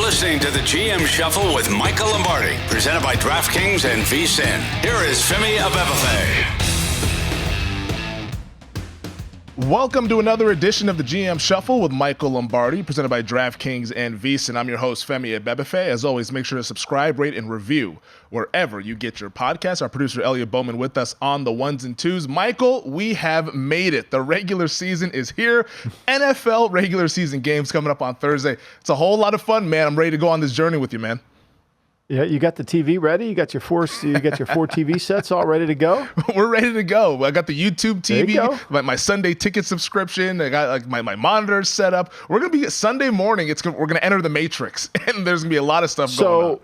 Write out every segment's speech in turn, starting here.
listening to the GM Shuffle with Michael Lombardi, presented by DraftKings and VSiN. Here is Femi Abebefe. Welcome to another edition of the GM Shuffle with Michael Lombardi, presented by DraftKings and VSiN. I'm your host, Femi Abebefe. As always, make sure to subscribe, rate, and review wherever you get your podcasts. Our producer, Elliot Bowman, with us on the ones and twos. Michael, we have made it. The regular season is here. NFL regular season games coming up on Thursday. It's a whole lot of fun, man. I'm ready to go on this journey with you, man. Yeah, you got the TV ready? You got your four TV sets all ready to go? We're ready to go. I got the YouTube There you TV, go. my Sunday ticket subscription. I got like my monitors set up. We're gonna be Sunday morning. We're gonna enter the Matrix, and there's gonna be a lot of stuff going on. So,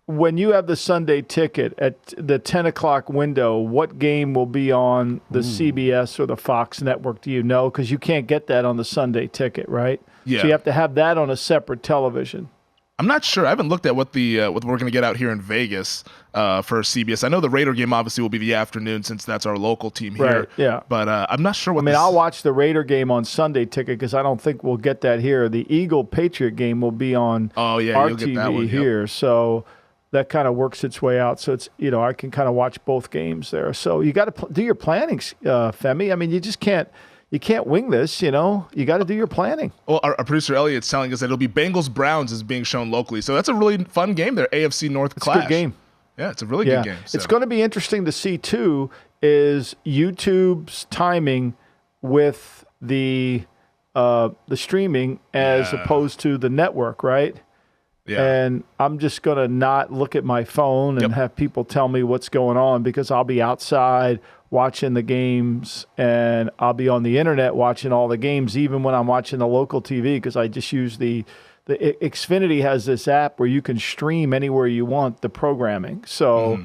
when you have the Sunday ticket at the 10 o'clock window, what game will be on the CBS or the Fox network? Do you know? Because you can't get that on the Sunday ticket, right? Yeah. So you have to have that on a separate television. I'm not sure. I haven't looked at what we're going to get out here in Vegas for CBS. I know the Raider game obviously will be the afternoon since that's our local team here. Right, yeah. But I'm not sure what. I'll watch the Raider game on Sunday ticket because I don't think we'll get that here. The Eagle-Patriot game will be on our TV get that one, here. Yep. So that kind of works its way out. So it's I can kind of watch both games there. So you got to do your planning, Femi. I mean, you just can't. You can't wing this, You got to do your planning. Well, our producer Elliot's telling us that it'll be Bengals-Browns is being shown locally. So that's a really fun game there, AFC North clash. It's a good game. Yeah, it's a really good game. So. It's going to be interesting to see, too, is YouTube's timing with the streaming as opposed to the network, right? Yeah. And I'm just going to not look at my phone and have people tell me what's going on because I'll be outside watching the games and I'll be on the internet watching all the games, even when I'm watching the local TV, because I just use the Xfinity has this app where you can stream anywhere you want the programming. So,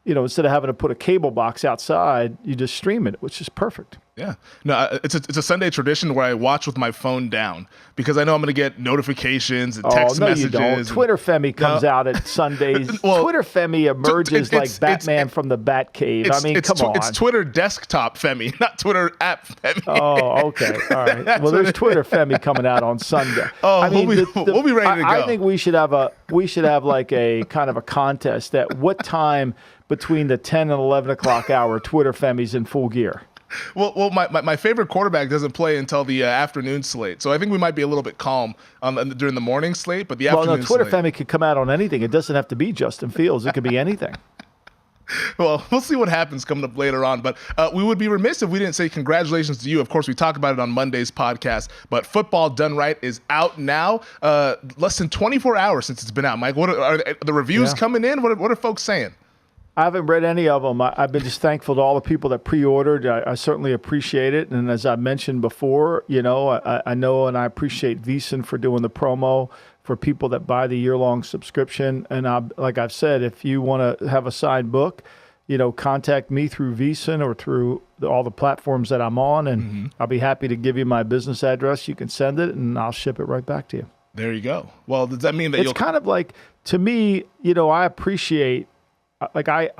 instead of having to put a cable box outside, you just stream it, which is perfect. Yeah. No, it's a Sunday tradition where I watch with my phone down because I know I'm going to get notifications and text messages. You don't. Twitter Femi comes out at Sundays. Well, Twitter Femi emerges like Batman from the Batcave. Come on. It's Twitter desktop Femi, not Twitter app Femi. Oh, okay. All right. Well, there's Twitter Femi coming out on Sunday. Oh, we'll be ready to go. I think we should have like a kind of a contest at what time between the 10 and 11 o'clock hour Twitter Femi's in full gear. Well, my favorite quarterback doesn't play until the afternoon slate, so I think we might be a little bit calm during the morning slate, but the afternoon Twitter slate. Femi could come out on anything. It doesn't have to be Justin Fields. It could be anything. Well, we'll see what happens coming up later on, but we would be remiss if we didn't say congratulations to you. Of course, we talked about it on Monday's podcast, but Football Done Right is out now. Less than 24 hours since it's been out. Mike, what are the reviews coming in? What are folks saying? I haven't read any of them. I've been just thankful to all the people that pre-ordered. I certainly appreciate it. And as I mentioned before, I know and I appreciate VSiN for doing the promo for people that buy the year-long subscription. And like I've said, if you want to have a signed book, contact me through VSiN or through all the platforms that I'm on, and I'll be happy to give you my business address. You can send it, and I'll ship it right back to you. There you go. Well, does that mean that it's kind of like, to me, I appreciate. Like I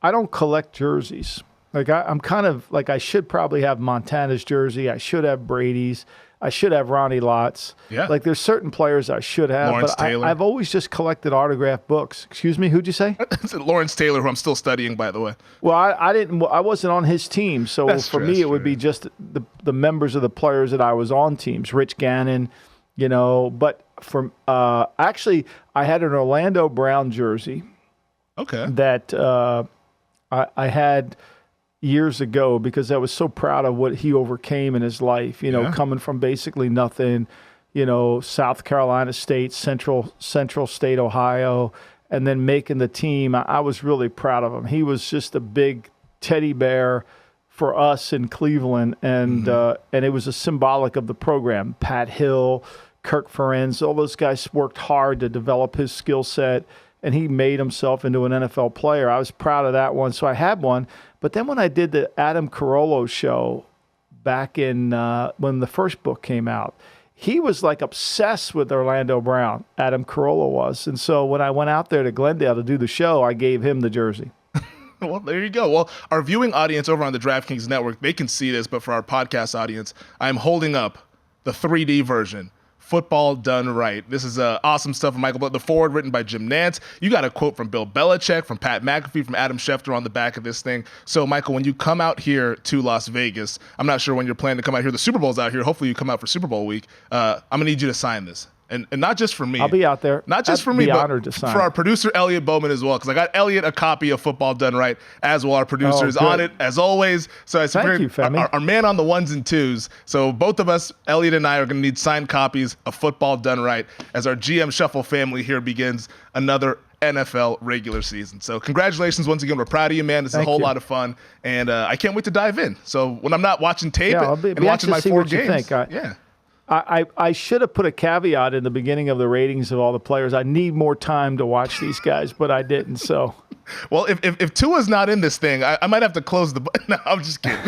don't collect jerseys. Like I'm kind of like I should probably have Montana's jersey. I should have Brady's. I should have Ronnie Lott's. Yeah. Like there's certain players I should have. Lawrence Taylor. I've always just collected autographed books. Excuse me, who'd you say? Lawrence Taylor, who I'm still studying, by the way. Well, I wasn't on his team, so for me it would be just the members of the players that I was on teams. Rich Gannon, But from actually, I had an Orlando Brown jersey. Okay. That I had years ago because I was so proud of what he overcame in his life, coming from basically nothing, South Carolina State, Central State, Ohio, and then making the team. I was really proud of him. He was just a big teddy bear for us in Cleveland, and it was a symbolic of the program. Pat Hill, Kirk Ferentz, all those guys worked hard to develop his skill set, and he made himself into an NFL player. I was proud of that one, so I had one. But then when I did the Adam Carolla show back in when the first book came out, he was like obsessed with Orlando Brown, Adam Carolla was. And so when I went out there to Glendale to do the show, I gave him the jersey. Well, there you go. Well, our viewing audience over on the DraftKings network, they can see this, but for our podcast audience, I'm holding up the 3D version Football Done Right. This is awesome stuff from Michael. But the forward written by Jim Nantz. You got a quote from Bill Belichick, from Pat McAfee, from Adam Schefter on the back of this thing. So, Michael, when you come out here to Las Vegas, I'm not sure when you're planning to come out here. The Super Bowl's out here. Hopefully you come out for Super Bowl week. I'm going to need you to sign this. And not just for me. I'll be out there. Not just for me, but for our producer, Elliot Bowman, as well. Because I got Elliot a copy of Football Done Right, as well. Our producer is on it, as always. So I Thank you, Femi. Our man on the ones and twos. So both of us, Elliot and I, are going to need signed copies of Football Done Right as our GM Shuffle family here begins another NFL regular season. So congratulations once again. We're proud of you, man. This is a whole lot of fun. And I can't wait to dive in. So when I'm not watching tape and watching my 4 games. I should have put a caveat in the beginning of the ratings of all the players. I need more time to watch these guys, but I didn't. So, well, if Tua's not in this thing, I might have to close the button. No, I'm just kidding.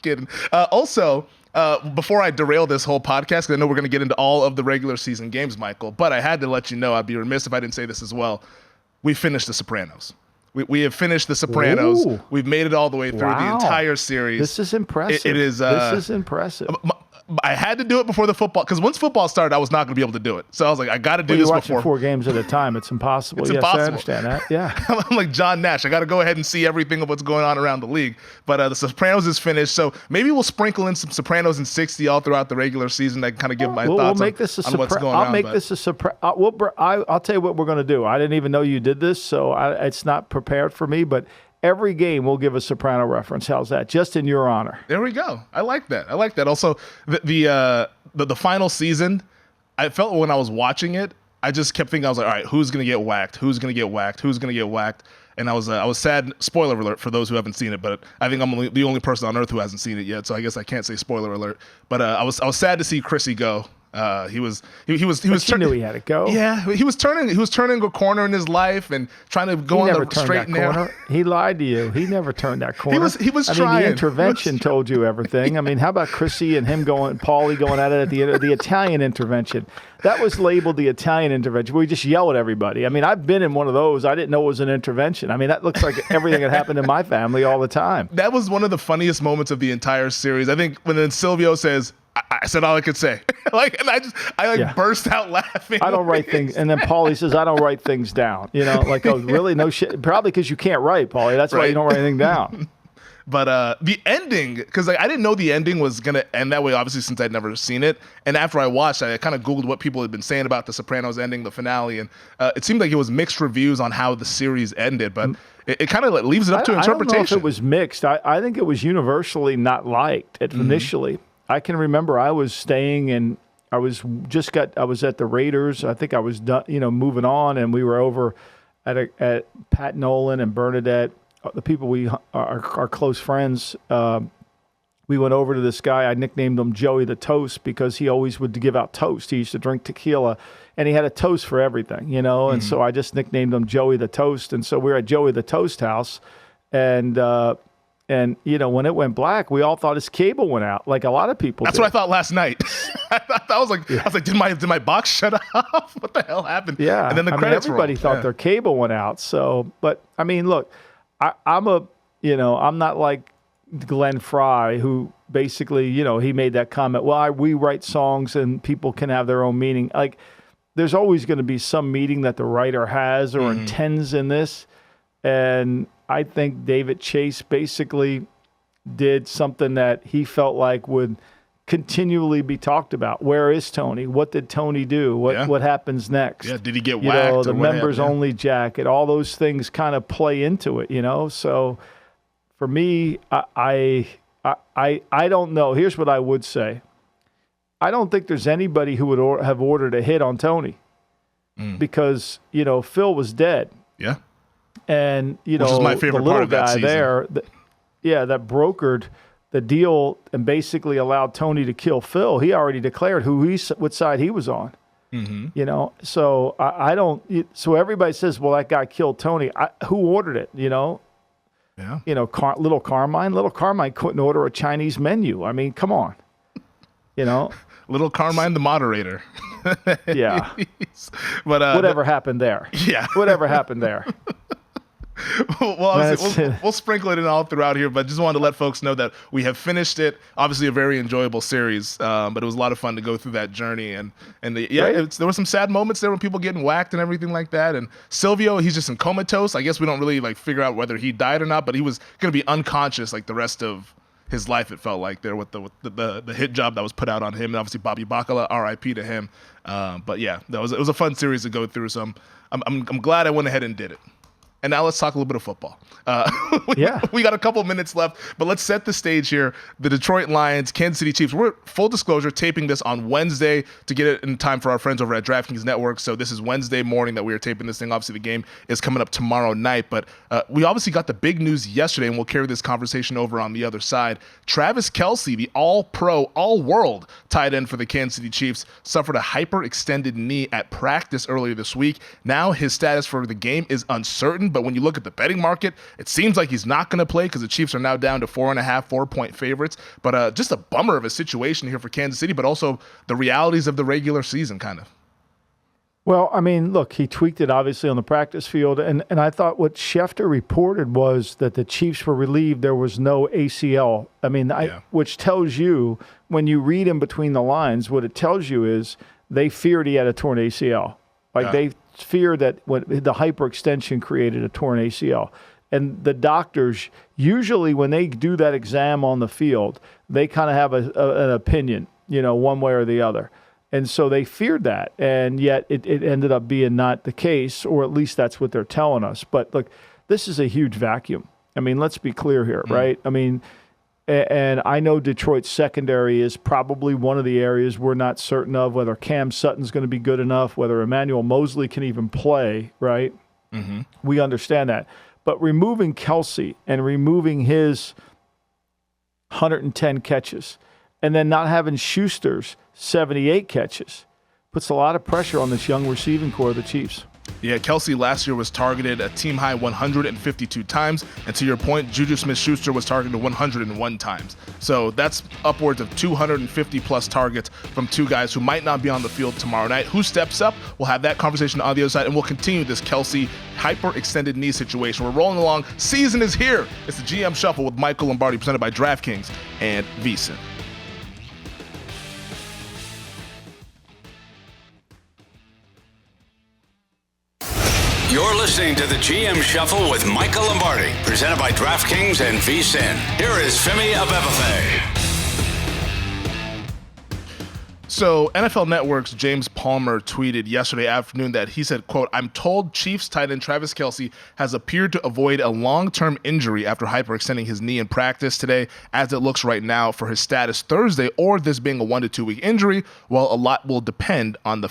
Kidding. Also, before I derail this whole podcast, because I know we're going to get into all of the regular season games, Michael, but I had to let you know, I'd be remiss if I didn't say this as well. We finished The Sopranos. We have finished The Sopranos. Ooh. We've made it all the way through the entire series. This is impressive. It is. This is impressive. I had to do it before the football, because once football started, I was not going to be able to do it. So I was like, I got to do this before. You're watching 4 games at a time. It's impossible. It's yes, impossible. I understand that. Yeah. I'm like John Nash. I got to go ahead and see everything of what's going on around the league. But The Sopranos is finished, so maybe we'll sprinkle in some Sopranos and 60 all throughout the regular season. I can kind of give my thoughts on what's going on. I'll make this a surprise. I'll tell you what we're going to do. I didn't even know you did this, so it's not prepared for me, but every game we'll give a Soprano reference. How's that? Just in your honor. There we go. I like that. Also, the final season, I felt when I was watching it, I just kept thinking, I was like, all right, who's going to get whacked? Who's going to get whacked? Who's going to get whacked? And I was sad. Spoiler alert for those who haven't seen it, but I think I'm the only person on earth who hasn't seen it yet, so I guess I can't say spoiler alert. But I was sad to see Chrissy go. He was knew he had to go. Yeah, he was turning a corner in his life and trying to go on the straight and narrow. He lied to you. He never turned that corner. He was trying. The intervention told you everything. I mean, how about Chrissy and him Paulie going at it at the end of the Italian intervention? That was labeled the Italian intervention, where we just yell at everybody. I mean, I've been in one of those. I didn't know it was an intervention. I mean, that looks like everything that happened in my family all the time. That was one of the funniest moments of the entire series. I think when then Silvio says, I said all I could say. I burst out laughing. I don't write things. And then Paulie says, I don't write things down. You know, like, oh, really? No shit. Probably because you can't write, Paulie. That's why you don't write anything down. But the ending, because I didn't know the ending was going to end that way, obviously, since I'd never seen it. And after I watched, I kind of Googled what people had been saying about The Sopranos ending, the finale. And it seemed like it was mixed reviews on how the series ended. But it kind of leaves it up to interpretation. I don't know if it was mixed. I think it was universally not liked initially. I can remember I was staying and I was at the Raiders. I think I was done, moving on, and we were over at Pat Nolan and Bernadette, the people we are close friends. We went over to this guy. I nicknamed him Joey the Toast because he always would give out toast. He used to drink tequila, and he had a toast for everything, And so I just nicknamed him Joey the Toast. And so we were at Joey the Toast house, and when it went black, we all thought his cable went out, like a lot of people That's did. what I thought last night. I was like, did my box shut off? What the hell happened? Yeah. And then the credits everybody rolled. thought their cable went out. So, but I mean, look, I'm not like Glenn Fry, who basically, he made that comment. Well, we write songs and people can have their own meaning. Like, there's always going to be some meaning that the writer has or intends in this, and I think David Chase basically did something that he felt like would continually be talked about. Where is Tony? What did Tony do? What happens next? Yeah, did he get whacked? The members only jacket. All those things kind of play into it, So for me, I don't know. Here's what I would say. I don't think there's anybody who would have ordered a hit on Tony because Phil was dead. Yeah. And, which is my favorite the little part of that guy season. there, that brokered the deal and basically allowed Tony to kill Phil. He already declared what side he was on. So I don't. So everybody says, well, that guy killed Tony. Who ordered it? Yeah. Little Carmine. Little Carmine couldn't order a Chinese menu. I mean, come on. Little Carmine, the moderator. Yeah. But whatever happened there? Yeah. Whatever happened there? Well, obviously, we'll sprinkle it in all throughout here, but just wanted to let folks know that we have finished it. Obviously, a very enjoyable series, but it was a lot of fun to go through that journey. And there were some sad moments there when people getting whacked and everything like that. And Silvio, he's just in comatose. I guess we don't really figure out whether he died or not, but he was going to be unconscious the rest of his life, it felt like, there with the hit job that was put out on him, and obviously Bobby Bacala, R.I.P. to him. But yeah, it was a fun series to go through. So I'm glad I went ahead and did it. And now let's talk a little bit of football. We got a couple minutes left, but let's set the stage here. The Detroit Lions, Kansas City Chiefs. We're, full disclosure, taping this on Wednesday to get it in time for our friends over at DraftKings Network. So this is Wednesday morning that we are taping this thing. Obviously, the game is coming up tomorrow night, but we obviously got the big news yesterday, and we'll carry this conversation over on the other side. Travis Kelce, the all-pro, all-world tight end for the Kansas City Chiefs, suffered a hyperextended knee at practice earlier this week. Now his status for the game is uncertain, but when you look at the betting market, it seems like he's not going to play because the Chiefs are now down to 4.5-4-point favorites. But just a bummer of a situation here for Kansas City, but also the realities of the regular season, kind of. Well, I mean, look, he tweaked it obviously on the practice field, and I thought what Schefter reported was that the Chiefs were relieved there was no ACL. I mean, which tells you, when you read in between the lines, what it tells you is they feared he had a torn ACL. They fear that the hyperextension created a torn ACL. And the doctors, usually when they do that exam on the field, they kind of have an opinion, one way or the other. And so they feared that, and yet it ended up being not the case, or at least that's what they're telling us. But look, this is a huge vacuum. I mean, let's be clear here, right? I mean, and I know Detroit's secondary is probably one of the areas we're not certain of, whether Cam Sutton's going to be good enough, whether Emmanuel Mosley can even play, right? Mm-hmm. We understand that. But removing Kelce and removing his 110 catches and then not having Schuster's 78 catches puts a lot of pressure on this young receiving core of the Chiefs. Yeah, Kelce last year was targeted a team-high 152 times, and to your point, Juju Smith-Schuster was targeted 101 times. So that's upwards of 250-plus targets from two guys who might not be on the field tomorrow night. Who steps up? We'll have that conversation on the other side, and we'll continue this Kelce hyper-extended knee situation. We're rolling along. Season is here. It's the GM Shuffle with Michael Lombardi, presented by DraftKings and VSiN. You're listening to the GM Shuffle with Michael Lombardi, presented by DraftKings and VSiN. Here is Femi Abebefe. So NFL Network's James Palmer tweeted yesterday afternoon that he said, quote, "I'm told Chiefs tight end Travis Kelce has appeared to avoid a long-term injury after hyperextending his knee in practice today, as it looks right now for his status Thursday, or this being a 1 to 2 week injury. Well, a lot will depend on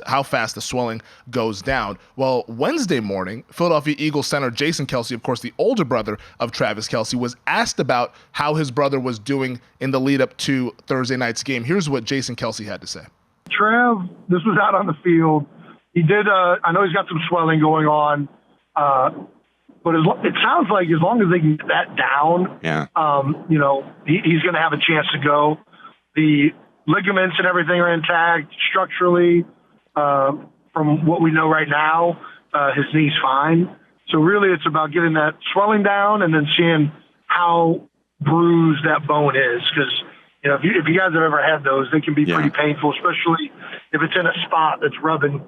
how fast the swelling goes down." Well, Wednesday morning, Philadelphia Eagles center Jason Kelce, of course the older brother of Travis Kelce, was asked about how his brother was doing in the lead up to Thursday night's game. Here's what Jason Kelce had to say. Trav, this was out on the field. He did, I know he's got some swelling going on, but it sounds like as long as they can get that down, he's going to have a chance to go. The ligaments and everything are intact structurally. From what we know right now, his knee's fine. So really it's about getting that swelling down and then seeing how bruised that bone is, because if you guys have ever had those, they can be pretty painful, especially if it's in a spot that's rubbing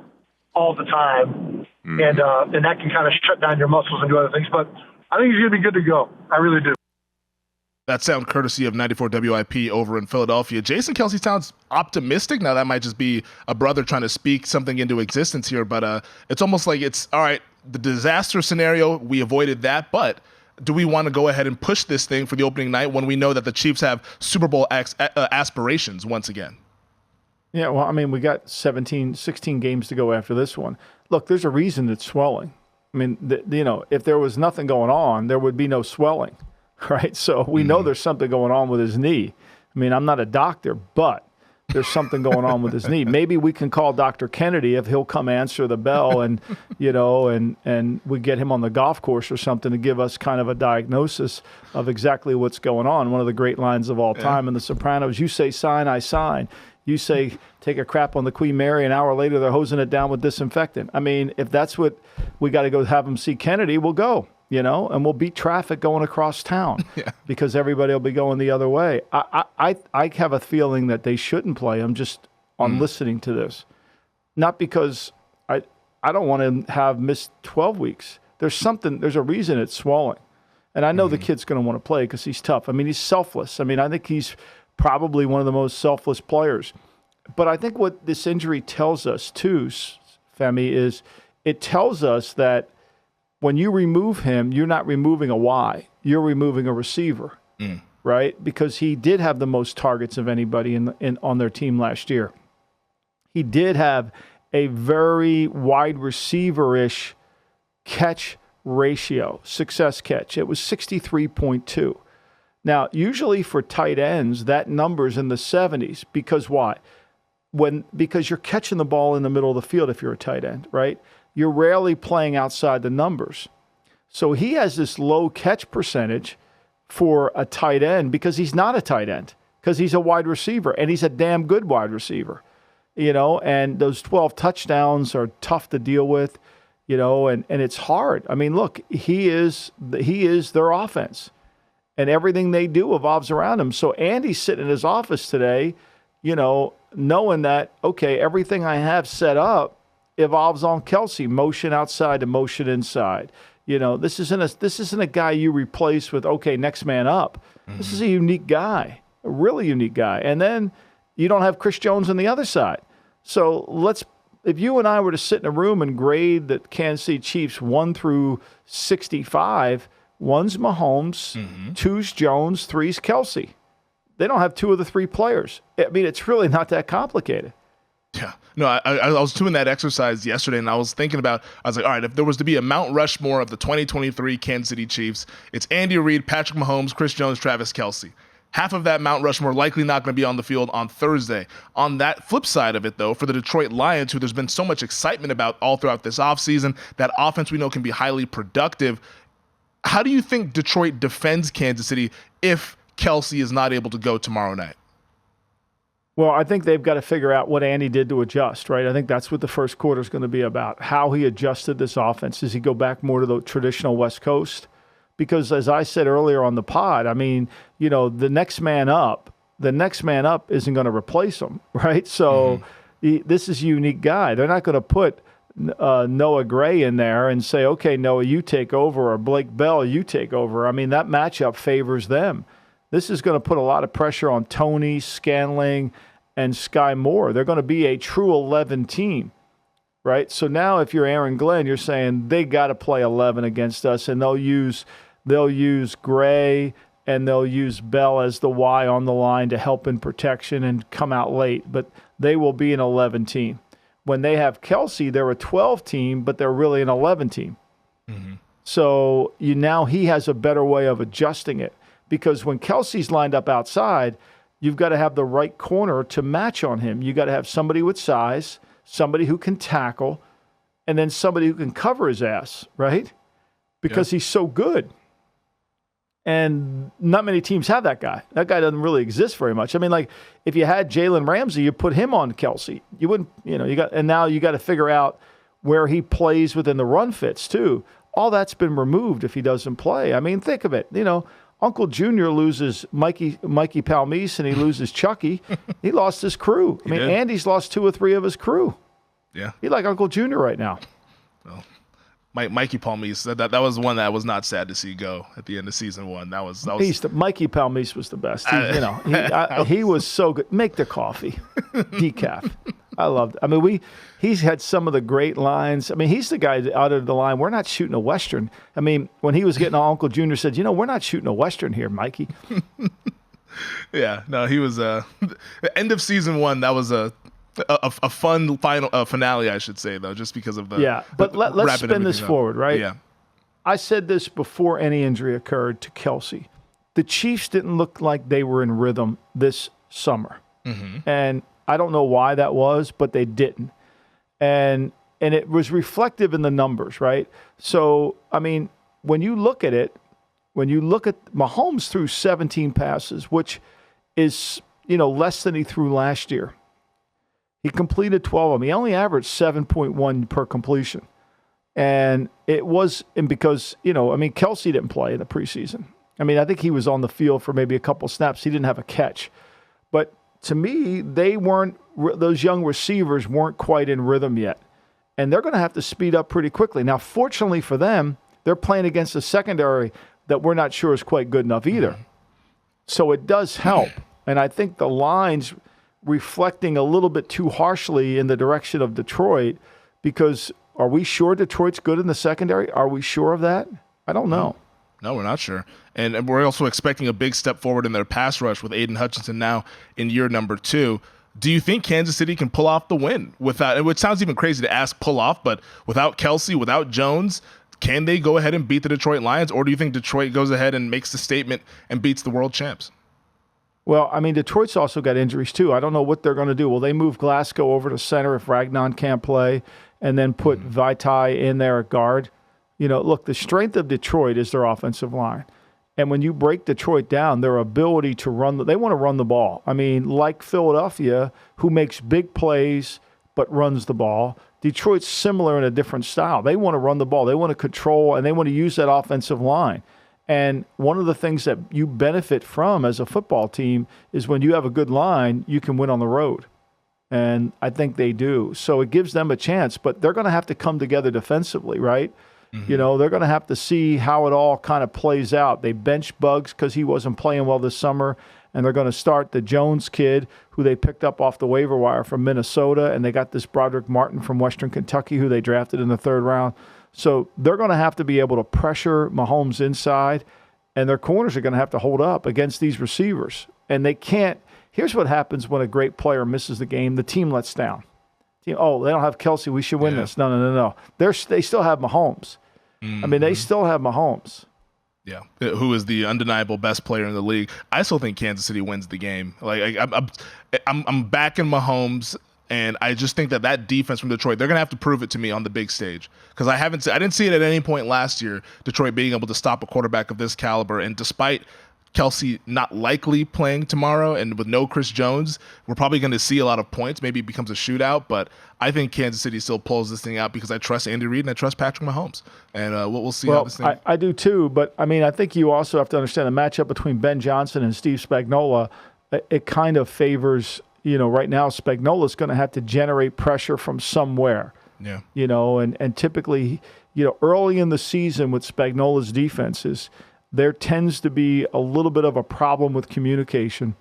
all the time, and that can kind of shut down your muscles and do other things. But I think he's going to be good to go. I really do. That sound courtesy of 94 WIP over in Philadelphia. Jason Kelce sounds optimistic. Now, that might just be a brother trying to speak something into existence here, but it's almost like it's, all right, the disaster scenario, we avoided that, but do we want to go ahead and push this thing for the opening night when we know that the Chiefs have Super Bowl aspirations once again? Yeah, well, I mean, we got 16 games to go after this one. Look, there's a reason it's swelling. I mean, if there was nothing going on, there would be no swelling, right? So we know there's something going on with his knee. I mean, I'm not a doctor, but there's something going on with his knee. Maybe we can call Dr. Kennedy if he'll come answer the bell and, and we get him on the golf course or something to give us kind of a diagnosis of exactly what's going on. One of the great lines of all time in The Sopranos, you say sign, I sign. You say take a crap on the Queen Mary, an hour later they're hosing it down with disinfectant. I mean, if that's what we got to go have him see Kennedy, we'll go. and we'll beat traffic going across town because everybody will be going the other way. I have a feeling that they shouldn't play him just on listening to this. Not because I don't want to have missed 12 weeks. There's a reason it's swelling. And I know the kid's going to want to play because he's tough. I mean, he's selfless. I mean, I think he's probably one of the most selfless players. But I think what this injury tells us too, Femi, is it tells us that when you remove him, you're not removing a Y. You're removing a receiver, right? Because he did have the most targets of anybody on their team last year. He did have a very wide receiver-ish catch ratio, success catch. It was 63.2. Now, usually for tight ends, that number's in the 70s. Because why? Because you're catching the ball in the middle of the field if you're a tight end, right? You're rarely playing outside the numbers. So he has this low catch percentage for a tight end because he's not a tight end, because he's a wide receiver, and he's a damn good wide receiver, and those 12 touchdowns are tough to deal with, and it's hard. I mean, look, he is their offense, and everything they do evolves around him. So Andy's sitting in his office today, knowing that, okay, everything I have set up evolves on Kelce, motion outside to motion inside. This isn't a guy you replace with, okay, next man up. This is a unique guy, a really unique guy. And then you don't have Chris Jones on the other side. So if you and I were to sit in a room and grade the Kansas City Chiefs 1 through 65, 1's Mahomes, 2's Jones, 3's Kelce. They don't have 2 of the 3 players. I mean, it's really not that complicated. Yeah. No, I was doing that exercise yesterday, and I was thinking I was like, all right, if there was to be a Mount Rushmore of the 2023 Kansas City Chiefs, it's Andy Reid, Patrick Mahomes, Chris Jones, Travis Kelce. Half of that Mount Rushmore likely not going to be on the field on Thursday. On that flip side of it, though, for the Detroit Lions, who there's been so much excitement about all throughout this offseason, that offense we know can be highly productive. How do you think Detroit defends Kansas City if Kelce is not able to go tomorrow night? Well, I think they've got to figure out what Andy did to adjust, right? I think that's what the first quarter is going to be about, how he adjusted this offense. Does he go back more to the traditional West Coast? Because as I said earlier on the pod, I mean, the next man up isn't going to replace him, right? So this is a unique guy. They're not going to put Noah Gray in there and say, okay, Noah, you take over, or Blake Bell, you take over. I mean, that matchup favors them. This is going to put a lot of pressure on Tony, Scanling, and Sky Moore. They're going to be a true 11 team, right? So now if you're Aaron Glenn, you're saying they got to play 11 against us, and they'll use Gray and they'll use Bell as the Y on the line to help in protection and come out late. But they will be an 11 team. When they have Kelce, they're a 12 team, but they're really an 11 team. So now he has a better way of adjusting it. Because when Kelce's lined up outside, you've got to have the right corner to match on him. You've got to have somebody with size, somebody who can tackle, and then somebody who can cover his ass, right? Because he's so good. And not many teams have that guy. That guy doesn't really exist very much. I mean, like, if you had Jalen Ramsey, you put him on Kelce. You wouldn't, and now you got to figure out where he plays within the run fits, too. All that's been removed if he doesn't play. I mean, think of it. Uncle Junior loses Mikey Palmise, and he loses Chucky. He lost his crew. I mean, Andy's lost 2 or 3 of his crew. Yeah. He's like Uncle Junior right now. Well, Mikey Palmise, that was one that was not sad to see go at the end of season 1. That was Mikey Palmise was the best. He was so good. Make the coffee, decaf. I loved it. I mean, he's had some of the great lines. I mean, he's the guy that uttered the line, "We're not shooting a Western." I mean, when he was getting on, Uncle Junior said, "We're not shooting a Western here, Mikey." Yeah, no, he was the end of season 1. That was a fun final finale, I should say, though, just because of the But let's spin this forward, right? Yeah, I said this before any injury occurred to Kelce. The Chiefs didn't look like they were in rhythm this summer, and I don't know why that was, but they didn't. And it was reflective in the numbers, right? So, I mean, when you look at Mahomes threw 17 passes, which is, less than he threw last year. He completed 12 of them. He only averaged 7.1 per completion. And it was because, Kelce didn't play in the preseason. I think he was on the field for maybe a couple snaps. He didn't have a catch. But to me, those young receivers weren't quite in rhythm yet. And they're going to have to speed up pretty quickly. Now, fortunately for them, they're playing against a secondary that we're not sure is quite good enough either. So it does help. And I think the line's reflecting a little bit too harshly in the direction of Detroit, because are we sure Detroit's good in the secondary? Are we sure of that? I don't know. No, we're not sure. And we're also expecting a big step forward in their pass rush with Aiden Hutchinson now in year number 2. Do you think Kansas City can pull off the win without, it sounds even crazy to ask pull off, but without Kelce, without Jones, can they go ahead and beat the Detroit Lions? Or do you think Detroit goes ahead and makes the statement and beats the world champs? Well, Detroit's also got injuries too. I don't know what they're going to do. Will they move Glasgow over to center if Ragnon can't play and then put Vaitai in there at guard? Look, the strength of Detroit is their offensive line. And when you break Detroit down, their ability to they want to run the ball. Like Philadelphia, who makes big plays but runs the ball, Detroit's similar in a different style. They want to run the ball. They want to control, and they want to use that offensive line. And one of the things that you benefit from as a football team is when you have a good line, you can win on the road. And I think they do. So it gives them a chance, but they're going to have to come together defensively, right? They're going to have to see how it all kind of plays out. They bench Buggs because he wasn't playing well this summer, and they're going to start the Jones kid, who they picked up off the waiver wire from Minnesota, and they got this Broderick Martin from Western Kentucky, who they drafted in the 3rd round. So they're going to have to be able to pressure Mahomes inside, and their corners are going to have to hold up against these receivers. And they can't. Here's what happens when a great player misses the game. The team lets down. Oh, they don't have Kelce. We should win this. No. They still have Mahomes. They still have Mahomes. Yeah, who is the undeniable best player in the league. I still think Kansas City wins the game. I'm backing Mahomes. And I just think that defense from Detroit, they're going to have to prove it to me on the big stage, because I didn't see it at any point last year, Detroit being able to stop a quarterback of this caliber. And despite Kelce not likely playing tomorrow and with no Chris Jones, we're probably going to see a lot of points. Maybe it becomes a shootout, but I think Kansas City still pulls this thing out because I trust Andy Reid and I trust Patrick Mahomes. And we'll see how this thing. I do too, but I think you also have to understand the matchup between Ben Johnson and Steve Spagnuolo. It kind of favors. Right now, Spagnola's going to have to generate pressure from somewhere. Yeah. And typically, early in the season with Spagnola's defenses, there tends to be a little bit of a problem with communication.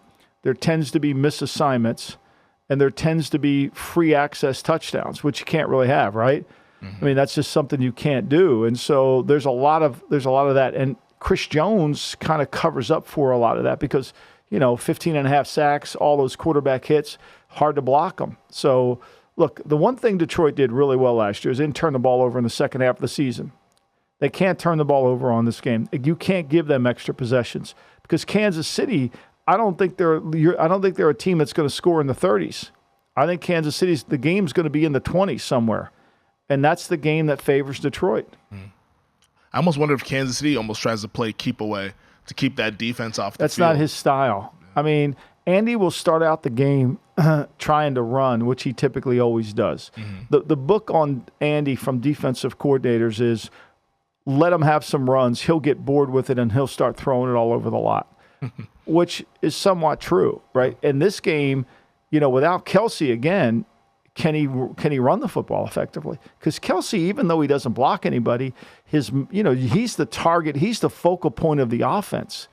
There tends to be misassignments, and there tends to be free access touchdowns, which you can't really have, right? That's just something you can't do. And so there's a lot of that. And Chris Jones kind of covers up for a lot of that because 15 and a half sacks, all those quarterback hits, hard to block them. So, look, the one thing Detroit did really well last year is didn't turn the ball over in the second half of the season. They can't turn the ball over on this game. You can't give them extra possessions because Kansas City, I don't think they're a team that's going to score in the 30s. I think Kansas City's the game's going to be in the 20s somewhere, and that's the game that favors Detroit. I almost wonder if Kansas City almost tries to play keep away to keep that defense off the field. That's not his style. Andy will start out the game trying to run, which he typically always does. The book on Andy from defensive coordinators is let him have some runs. He'll get bored with it, and he'll start throwing it all over the lot, which is somewhat true, right? In this game, without Kelce again, can he run the football effectively? Because Kelce, even though he doesn't block anybody, he's the target, he's the focal point of the offense.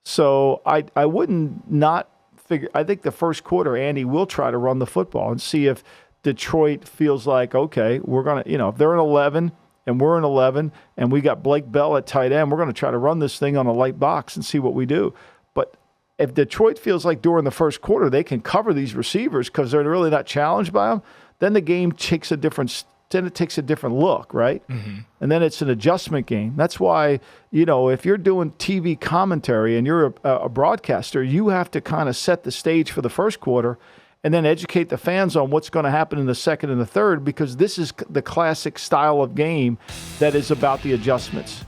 So I wouldn't not figure. I think the first quarter, Andy will try to run the football and see if Detroit feels like, okay, we're gonna, if they're in 11 and we're in 11 and we got Blake Bell at tight end, we're gonna try to run this thing on a light box and see what we do. But if Detroit feels like during the first quarter they can cover these receivers because they're really not challenged by them, then the game takes a different look, right? And then it's an adjustment game. That's why, if you're doing TV commentary and you're a broadcaster, you have to kind of set the stage for the first quarter and then educate the fans on what's going to happen in the second and the third, because this is the classic style of game that is about the adjustments.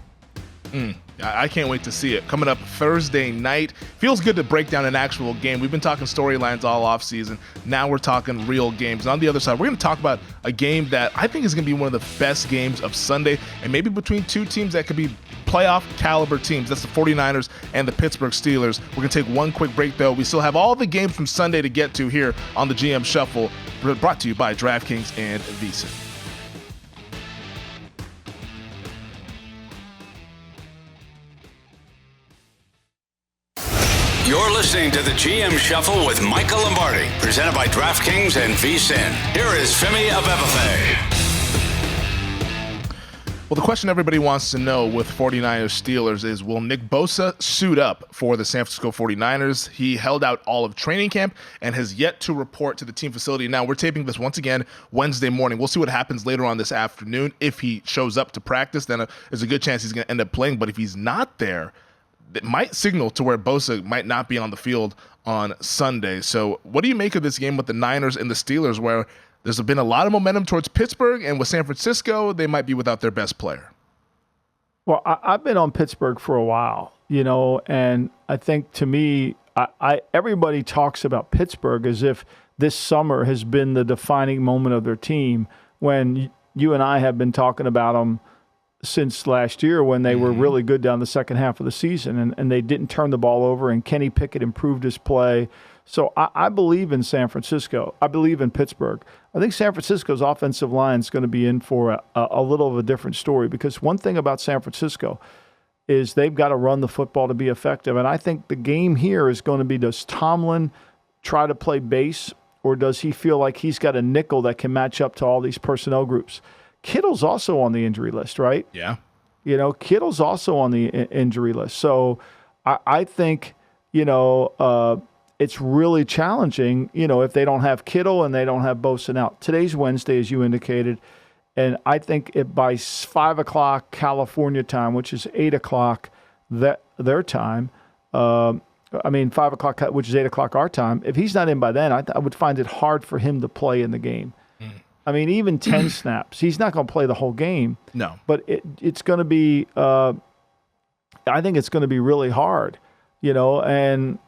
I can't wait to see it. Coming up Thursday night. Feels good to break down an actual game. We've been talking storylines all offseason. Now we're talking real games. And on the other side, we're going to talk about a game that I think is going to be one of the best games of Sunday, and maybe between two teams that could be playoff caliber teams. That's the 49ers and the Pittsburgh Steelers. We're going to take one quick break, though. We still have all the games from Sunday to get to here on the GM Shuffle, brought to you by DraftKings and VSiN. You're listening to the GM Shuffle with Michael Lombardi, presented by DraftKings and VSiN. Here is Femi Abebefe. Well, the question everybody wants to know with 49ers Steelers is, will Nick Bosa suit up for the San Francisco 49ers? He held out all of training camp and has yet to report to the team facility. Now, we're taping this once again Wednesday morning. We'll see what happens later on this afternoon. If he shows up to practice, then there's a good chance he's going to end up playing. But if he's not there, it might signal to where Bosa might not be on the field on Sunday. So what do you make of this game with the Niners and the Steelers, where there's been a lot of momentum towards Pittsburgh, and with San Francisco, they might be without their best player? Well, I've been on Pittsburgh for a while, and I think to me, everybody talks about Pittsburgh as if this summer has been the defining moment of their team, when you and I have been talking about them since last year, when they were really good down the second half of the season, and they didn't turn the ball over, and Kenny Pickett improved his play. So I believe in San Francisco. I believe in Pittsburgh. I think San Francisco's offensive line is going to be in for a little of a different story, because one thing about San Francisco is they've got to run the football to be effective. And I think the game here is going to be, does Tomlin try to play base, or does he feel like he's got a nickel that can match up to all these personnel groups? Kittle's also on the injury list, right? Yeah. Kittle's also on the injury list. So I think, it's really challenging, if they don't have Kittle and they don't have Bosa out. Today's Wednesday, as you indicated, and I think by 5 o'clock California time, which is 8 o'clock their time, 5 o'clock, which is 8 o'clock our time, if he's not in by then, I would find it hard for him to play in the game. Even 10 snaps, he's not going to play the whole game. No. But it's going to be, I think it's going to be really hard, and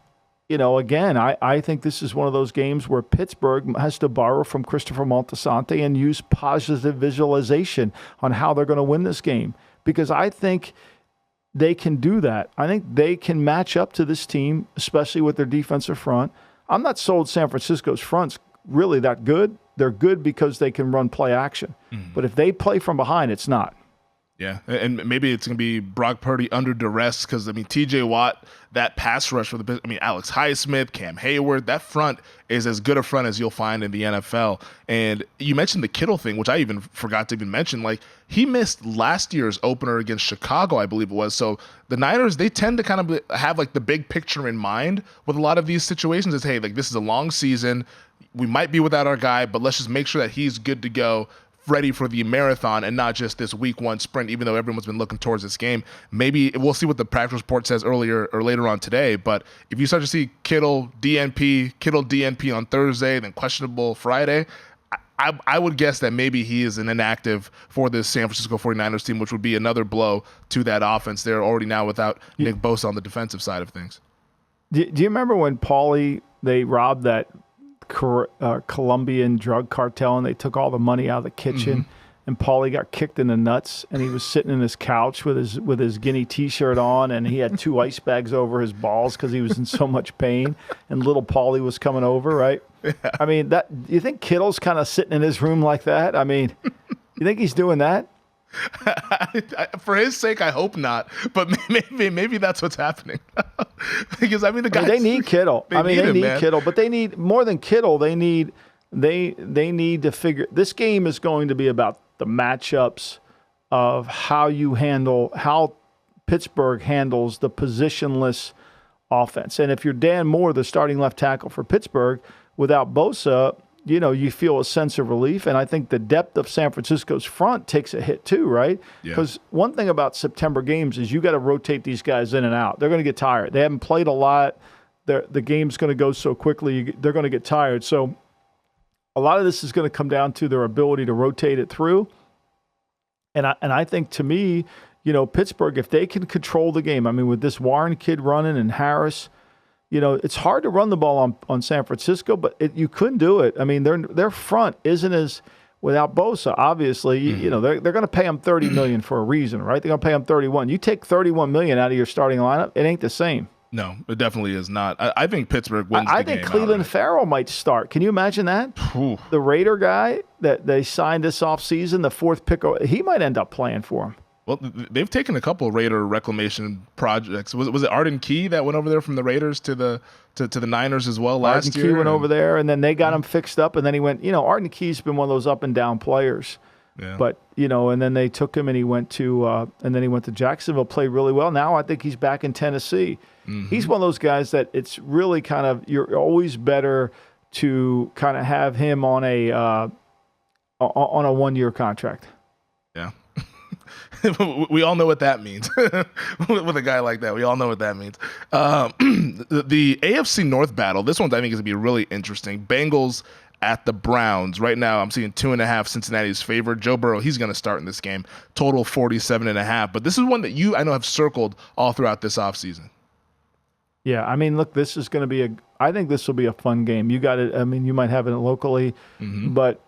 again, I think this is one of those games where Pittsburgh has to borrow from Christopher Moltisanti and use positive visualization on how they're going to win this game, because I think they can do that. I think they can match up to this team, especially with their defensive front. I'm not sold San Francisco's front's really that good. They're good because they can run play action. But if they play from behind, it's not. Yeah, and maybe it's going to be Brock Purdy under duress, because, TJ Watt, that pass rush for Alex Highsmith, Cam Hayward, that front is as good a front as you'll find in the NFL. And you mentioned the Kittle thing, which I even forgot to even mention. He missed last year's opener against Chicago, I believe it was. So the Niners, they tend to kind of have the big picture in mind with a lot of these situations. Is, hey, this is a long season. We might be without our guy, but let's just make sure that he's good to go, ready for the marathon, and not just this week one sprint, even though everyone's been looking towards this game. Maybe we'll see what the practice report says earlier or later on today, but if you start to see Kittle DNP on Thursday, then questionable Friday, I would guess that maybe he is an inactive for this San Francisco 49ers team, which would be another blow to that offense. They're already now without Nick Bosa on the defensive side of things. Do you remember when they robbed that Colombian drug cartel and they took all the money out of the kitchen, and Paulie got kicked in the nuts, and he was sitting in his couch with his Guinea t-shirt on, and he had 2 ice bags over his balls because he was in so much pain, and little Paulie was coming over, right? Yeah. You think Kittle's kind of sitting in his room like that? You think he's doing that? For his sake, I hope not. But maybe that's what's happening. Because the guys, they need Kittle. They need Kittle, but they need more than Kittle. They need to figure. This game is going to be about the matchups of how Pittsburgh handles the positionless offense. And if you're Dan Moore, the starting left tackle for Pittsburgh, without Bosa, you feel a sense of relief. And I think the depth of San Francisco's front takes a hit too, right? Because one thing about September games is you got to rotate these guys in and out. They're going to get tired. They haven't played a lot. The game's going to go so quickly, they're going to get tired. So a lot of this is going to come down to their ability to rotate it through. And I think, to me, Pittsburgh, if they can control the game, I mean, with this Warren kid running and Harris, it's hard to run the ball on San Francisco, but you couldn't do it. I mean, their front isn't as without Bosa. Obviously, they're going to pay him $30 million for a reason, right? They're going to pay him $31. You take $31 million out of your starting lineup, it ain't the same. No, it definitely is not. I think Pittsburgh wins the game. I think Cleveland Farrell might start. Can you imagine that? Ooh. The Raider guy that they signed this offseason, the fourth pick, he might end up playing for him. Well, they've taken a couple of Raider reclamation projects. Was it Arden Key that went over there from the Raiders to the Niners as well last year? Arden Key went over there, and then they got him fixed up, and then he went. Arden Key's been one of those up and down players. Yeah. But and then they took him, and he went to Jacksonville, played really well. Now I think he's back in Tennessee. Mm-hmm. He's one of those guys that it's really kind of you're always better to kind of have him on a 1-year contract. Yeah. We all know what that means. With a guy like that, we all know what that means. The AFC North battle, this one I think is going to be really interesting. Bengals at the Browns. Right now, I'm seeing 2.5 Cincinnati's favor. Joe Burrow, he's going to start in this game. Total 47.5. But this is one that I know have circled all throughout this offseason. Yeah, I mean, look, this is going to be I think this will be a fun game. You got it. I mean, you might have it locally, but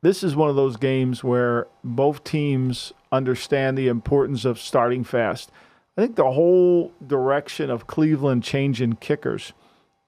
this is one of those games where both teams understand the importance of starting fast. I think the whole direction of Cleveland changing kickers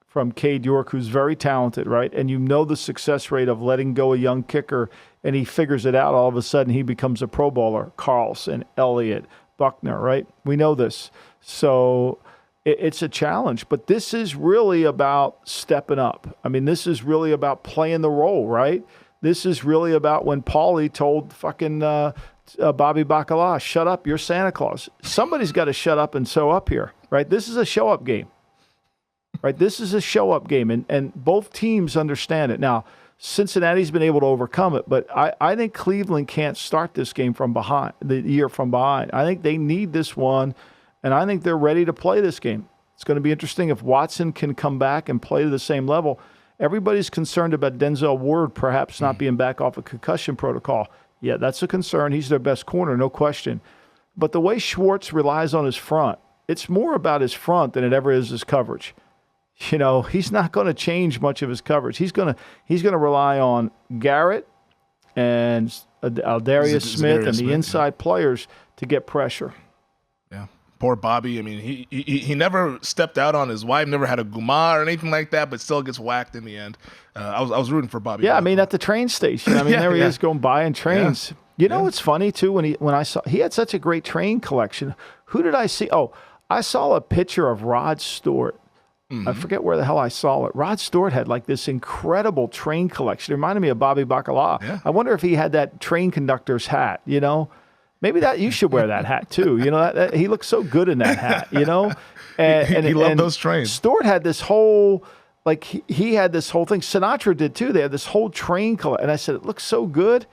from Cade York, who's very talented, right? And the success rate of letting go a young kicker, and he figures it out. All of a sudden, he becomes a Pro Bowler. Carlson, Elliott, Buckner, right? We know this. So it's a challenge. But this is really about stepping up. I mean, this is really about playing the role, right? This is really about when Paulie told fucking Bobby Bacala, shut up, you're Santa Claus. Somebody's got to shut up and show up here, right? This is a show-up game, right? This is a show-up game, and both teams understand it. Now, Cincinnati's been able to overcome it, but I think Cleveland can't start this game from behind, the year from behind. I think they need this one, and I think they're ready to play this game. It's going to be interesting if Watson can come back and play to the same level. Everybody's concerned about Denzel Ward perhaps not being back off a concussion protocol. Yeah, that's a concern. He's their best corner, no question. But the way Schwartz relies on his front, it's more about his front than it ever is his coverage. He's not going to change much of his coverage. He's going to rely on Garrett and Aldarius Smith and the inside players to get pressure. Yeah. Poor Bobby. I mean, he never stepped out on his wife, never had a guma or anything like that, but still gets whacked in the end. I was rooting for Bobby. Yeah, I mean, at the train station. I mean, there he is going by in trains. Yeah. What's funny, too, when I saw – he had such a great train collection. Who did I see? Oh, I saw a picture of Rod Stewart. I forget where the hell I saw it. Rod Stewart had like this incredible train collection. It reminded me of Bobby Bacala. Yeah. I wonder if he had that train conductor's hat, Maybe that you should wear that hat too. That he looks so good in that hat. And he loved those trains. Stewart had this whole he had this whole thing. Sinatra did too. They had this whole train collection, and I said it looks so good.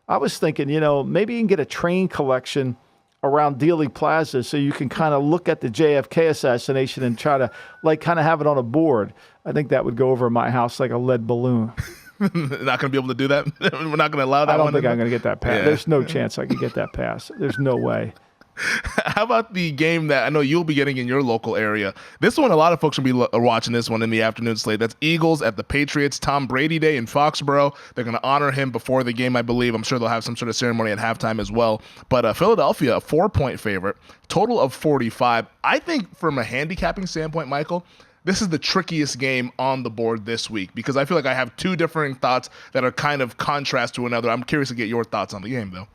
I was thinking, maybe you can get a train collection around Dealey Plaza so you can kind of look at the JFK assassination and try to kind of have it on a board. I think that would go over my house like a lead balloon. Not going to be able to do that? We're not going to allow that. I don't think I'm going to get that pass. Yeah. There's no chance I could get that pass. There's no way. How about the game that I know you'll be getting in your local area? This one, a lot of folks will be watching this one in the afternoon slate. That's Eagles at the Patriots. Tom Brady Day in Foxborough. They're going to honor him before the game, I believe. I'm sure they'll have some sort of ceremony at halftime as well. But Philadelphia, a 4-point favorite, total of 45. I think from a handicapping standpoint, Michael, this is the trickiest game on the board this week because I feel like I have two differing thoughts that are kind of contrast to another. I'm curious to get your thoughts on the game, though.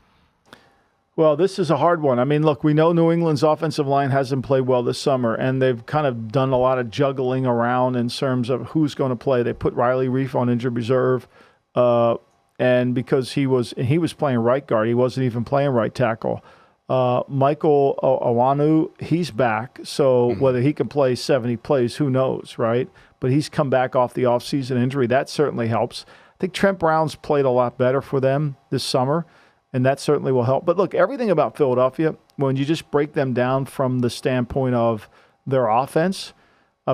Well, this is a hard one. I mean, look, we know New England's offensive line hasn't played well this summer, and they've kind of done a lot of juggling around in terms of who's going to play. They put Riley Reif on injured reserve, and because he was playing right guard, he wasn't even playing right tackle. Michael Onwenu, he's back, so whether he can play 70 plays, who knows, right? But he's come back off the offseason injury. That certainly helps. I think Trent Brown's played a lot better for them this summer, and that certainly will help. But look, everything about Philadelphia, when you just break them down from the standpoint of their offense,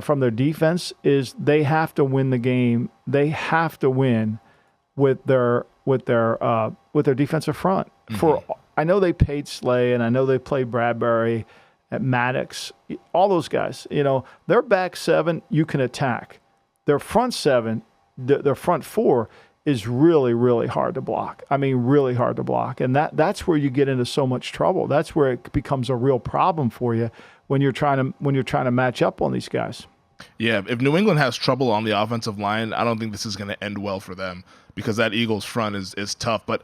from their defense, is they have to win the game. They have to win with their defensive front I know they paid Slay, and I know they played Bradbury at Maddox, all those guys. Their back seven, you can attack. Their front seven, their front four is really, really hard to block. I mean, really hard to block. And that's where you get into so much trouble. That's where it becomes a real problem for you when you're trying to match up on these guys. Yeah, if New England has trouble on the offensive line, I don't think this is going to end well for them because that Eagles front is tough. But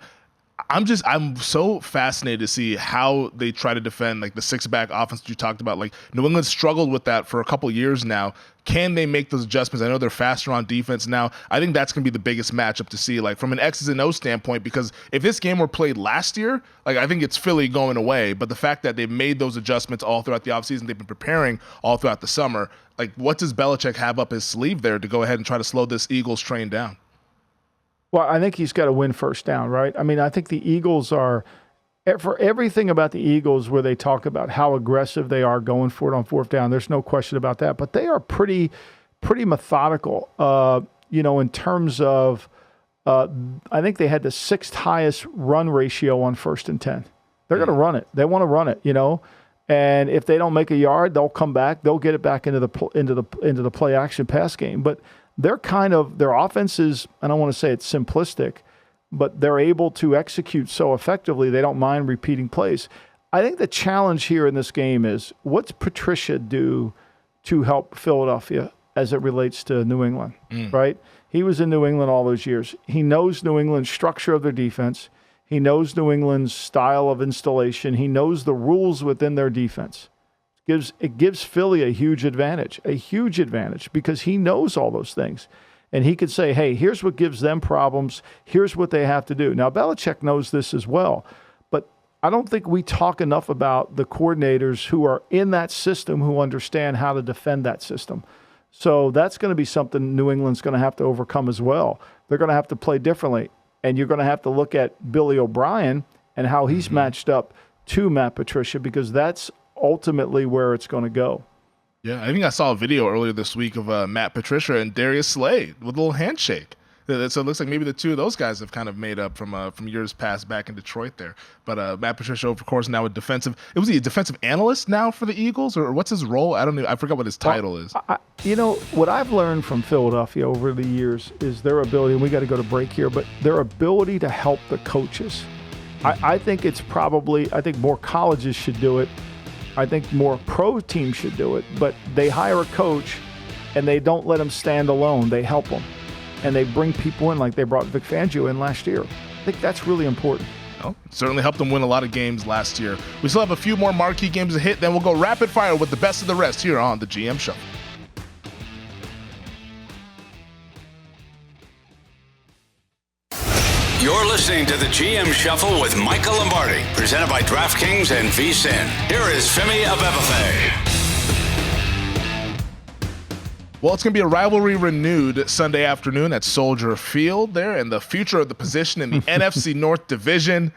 I'm so fascinated to see how they try to defend like the six-back offense that you talked about. Like New England struggled with that for a couple years now. Can they make those adjustments? I know they're faster on defense now. I think that's going to be the biggest matchup to see, like from an X's and O's standpoint, because if this game were played last year, like I think it's Philly going away. But the fact that they've made those adjustments all throughout the offseason, they've been preparing all throughout the summer, like what does Belichick have up his sleeve there to go ahead and try to slow this Eagles train down? Well, I think he's got to win first down, right? I mean, I think the Eagles are, for everything about the Eagles where they talk about how aggressive they are going for it on fourth down, there's no question about that. But they are pretty methodical, in terms of, I think they had the sixth highest run ratio on 1st and 10. They're going to run it. They want to run it, And if they don't make a yard, they'll come back. They'll get it back into the play action pass game. But their offense is, I don't want to say it's simplistic, but they're able to execute so effectively they don't mind repeating plays. I think the challenge here in this game is what's Patricia do to help Philadelphia as it relates to New England, right? He was in New England all those years. He knows New England's structure of their defense. He knows New England's style of installation. He knows the rules within their defense. It gives Philly a huge advantage because he knows all those things. And he could say, hey, here's what gives them problems. Here's what they have to do. Now, Belichick knows this as well. But I don't think we talk enough about the coordinators who are in that system who understand how to defend that system. So that's going to be something New England's going to have to overcome as well. They're going to have to play differently. And you're going to have to look at Billy O'Brien and how he's matched up to Matt Patricia because that's ultimately where it's going to go. Yeah, I think I saw a video earlier this week of Matt Patricia and Darius Slay with a little handshake. So it looks like maybe the two of those guys have kind of made up from years past back in Detroit there. But Matt Patricia, of course, now a defensive. Was he a defensive analyst now for the Eagles, or what's his role? I forgot what his title is. What I've learned from Philadelphia over the years is their ability, and we got to go to break here, but their ability to help the coaches. I think more colleges should do it. I think more pro teams should do it, but they hire a coach and they don't let him stand alone. They help him. And they bring people in like they brought Vic Fangio in last year. I think that's really important. Well, certainly helped them win a lot of games last year. We still have a few more marquee games to hit, then we'll go rapid fire with the best of the rest here on the GM Show. You're listening to the GM Shuffle with Michael Lombardi, presented by DraftKings and VSiN. Here is Femi Abebefe. Well, it's going to be a rivalry renewed Sunday afternoon at Soldier Field there, and the future of the position in the NFC North Division.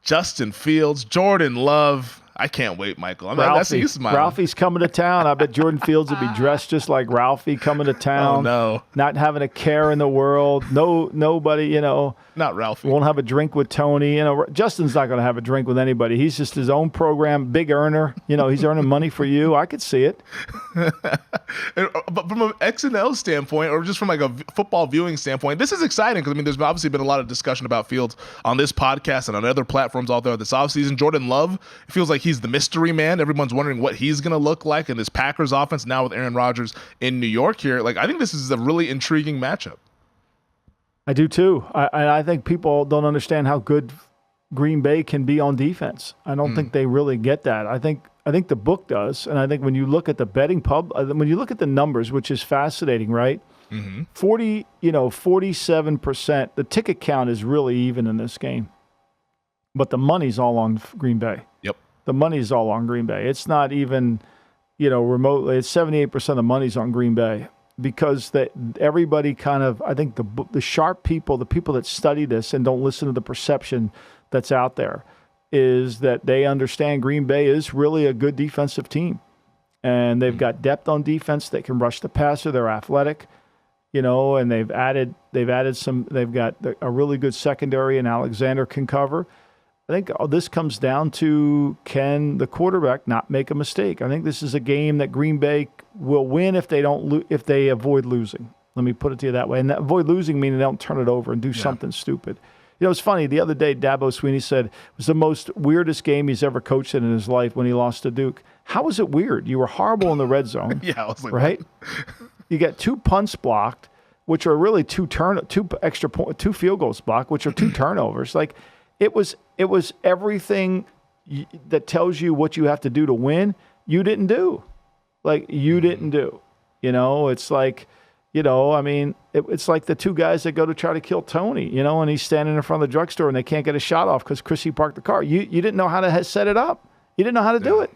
Justin Fields, Jordan Love. I can't wait, Michael. Ralphie's coming to town. I bet Jordan Fields would be dressed just like Ralphie coming to town. Oh, no. Not having a care in the world. Nobody, Not Ralphie. Won't have a drink with Tony. Justin's not going to have a drink with anybody. He's just his own program, big earner. He's earning money for you. I could see it. But from an X&L standpoint, or just from like a football viewing standpoint, this is exciting because, there's obviously been a lot of discussion about Fields on this podcast and on other platforms out there this offseason. Jordan Love, it feels like he's the mystery man. Everyone's wondering what he's going to look like in this Packers offense now with Aaron Rodgers in New York here. Like, I think this is a really intriguing matchup. I do too. I think people don't understand how good Green Bay can be on defense. I don't think they really get that. I think the book does, and I think when you look at the betting when you look at the numbers, which is fascinating, right? 47%. The ticket count is really even in this game, but the money's all on Green Bay. Yep. The money's all on Green Bay. It's not even, remotely. It's 78% of the money's on Green Bay because everybody kind of, I think the sharp people, the people that study this and don't listen to the perception that's out there, is that they understand Green Bay is really a good defensive team. And they've got depth on defense. They can rush the passer. They're athletic, and they've got a really good secondary, and Alexander can cover. I think this comes down to, can the quarterback not make a mistake? I think this is a game that Green Bay will win if if they avoid losing. Let me put it to you that way. And that avoid losing meaning they don't turn it over and do something stupid. You know, it's funny. The other day, Dabo Swinney said it was the most weirdest game he's ever coached in his life when he lost to Duke. How was it weird? You were horrible in the red zone. I was like, right? You got 2 punts blocked, which are really 2 field goals blocked, which are 2 turnovers. Like, it was everything that tells you what you have to do to win. You didn't do. Like, you didn't do. You know, it's like, I mean, it's like the 2 guys that go to try to kill Tony, and he's standing in front of the drugstore and they can't get a shot off because Chrissy parked the car. You didn't know how to set it up. You didn't know how to do it.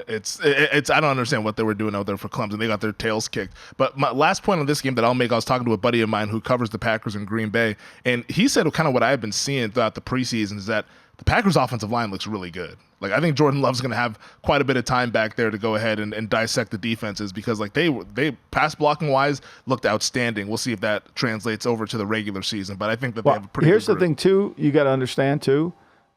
It's I don't understand what they were doing out there for Clemson. They got their tails kicked. But my last point on this game that I'll make, I was talking to a buddy of mine who covers the Packers in Green Bay, and he said kind of what I've been seeing throughout the preseason is that the Packers' offensive line looks really good. Like, I think Jordan Love's going to have quite a bit of time back there to go ahead and dissect the defenses because, like, they pass blocking wise looked outstanding. We'll see if that translates over to the regular season. But I think that they have a pretty. Here's good the thing too. You got to understand too,